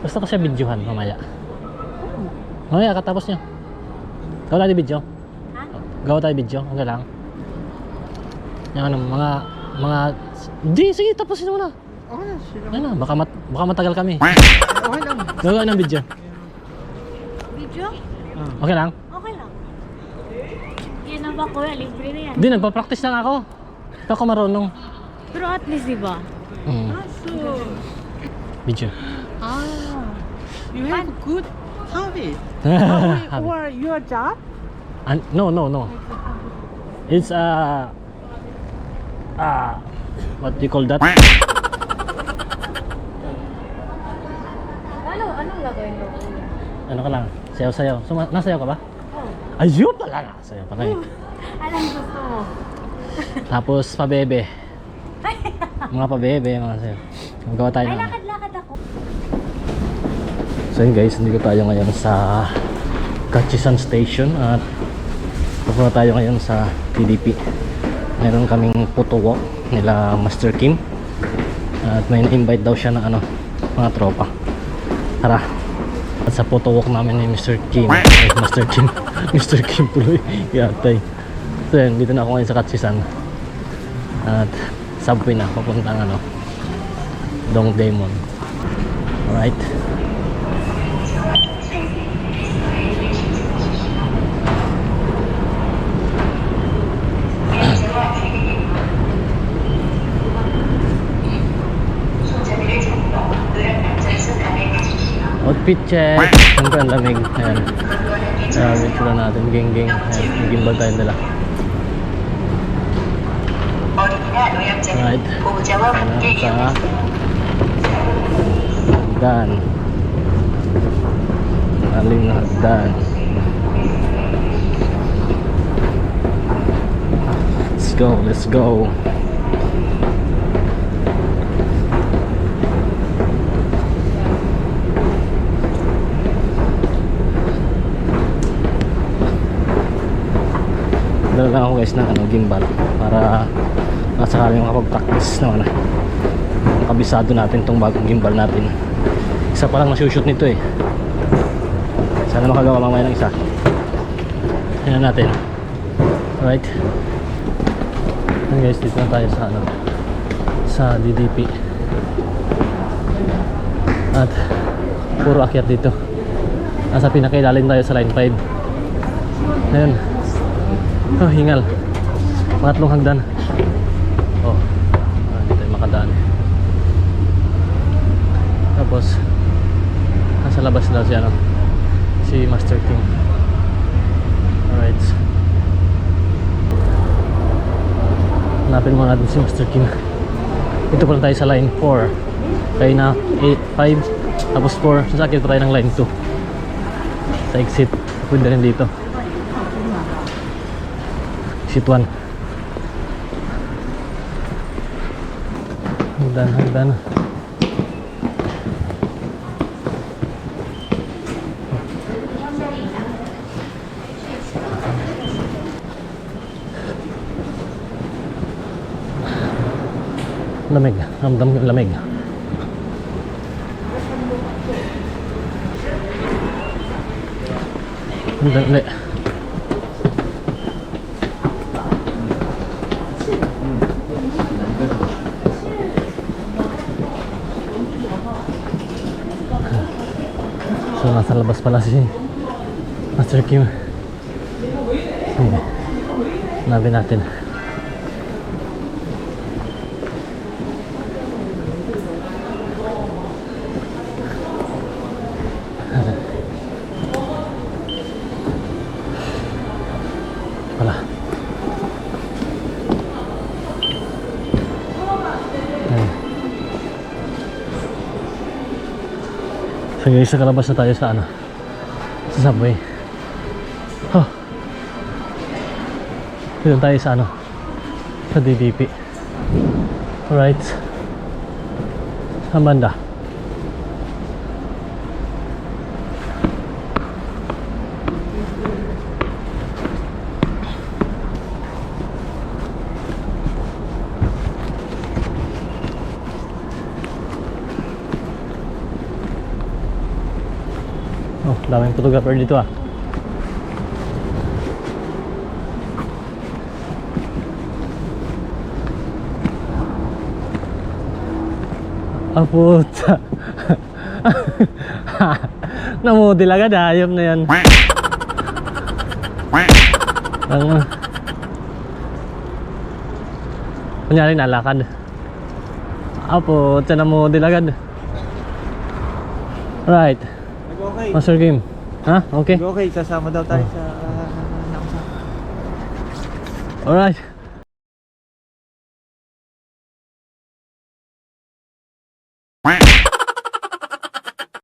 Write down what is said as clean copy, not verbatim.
Gusto ko siya videohan mamaya. Mamaya katapos nyo. Gawa tayo video. Ha? Gawa tayo video. Okay lang. Yung ano, mga... Di, sige, tapusin mo na. Okay na, sila. Ano, baka matagal kami. Okay lang. Gawa ng video. Video? Okay lang? Okay lang. Yan na ba kuya? Libre na yan. Di, nagpa-practice lang ako. Hindi ako marunong. Pero at least diba? So, Video. you have good habit. Or your job? No. It's what do you call that? Anong gagawin mo kuya? Ano ka lang? Sayaw-sayaw. Nasayaw ka ba? Oh. Ayun pala! Sayaw pala eh. Anong gusto mo? Tapos pabebe. Mga pabebe, mga sayaw. Magawa tayo Ay, ng... lakad-lakad ako. So yun guys, nandito tayo ngayon sa Gatchison Station at pupunta tayo ngayon sa PDP. Meron kaming photo walk nila Master Kim at may na-invite daw siya na ano, mga tropa. Tara. At sa photo walk namin ni Mr. Kim, Master Kim, Mr. Kim tuloy, yatay. So yun, dito na ako ngayon sa Gatchison at subway na, papuntang ano, Dongdaemun. Alright. Outfit check. Siyempre ang lamig. Ayan. Ayan, sila natin. Geng-geng. Ayan, may gimbal tayo nila. Right. Ayan, sa hagdan. Aling na hagdan. Let's go. Dala lang ako guys ng ano, gimbal para masakali makapag-practice naman na kabisado natin tong bagong gimbal natin. Isa pa lang nasushoot nito eh. Sana makagawa mamaya ng isa. Tingnan natin. Alright. Yan guys, dito na tayo sa ano, sa DDP at puro akyat dito. Nasa pinakailalim tayo sa line 5. Ayun. Oh, hingal. Pangatlong hagdan. Oh, hindi tayo makadaan. Tapos nasa labas daw si ano, si Master Kim. Alright. Hanapin mo natin si Master Kim. Ito pa lang tayo sa line 4. Kaya na 8, 5, tapos 4. Sasakit pa tayo ng line 2 sa exit. Pwede rin dito. Exit 1. Hagdan. Lamig, ramdam yung lamig. Dali. So nasa labas pala si Master Kim. Hanapin natin. Wala. So guys, nakalabas na tayo sa ano, sa subway. Oh. Dito tayo sa ano, sa DDP. Alright. Saan banda? Oh, daming photographer dito ah. Ah, puta. Namudil agad, hayop na yan. Kunyari nalakad. Ah, puta, namudil agad. Right, Okay. Master Kim. Ha? Okay. Okay, sasama daw tayo sa Alright.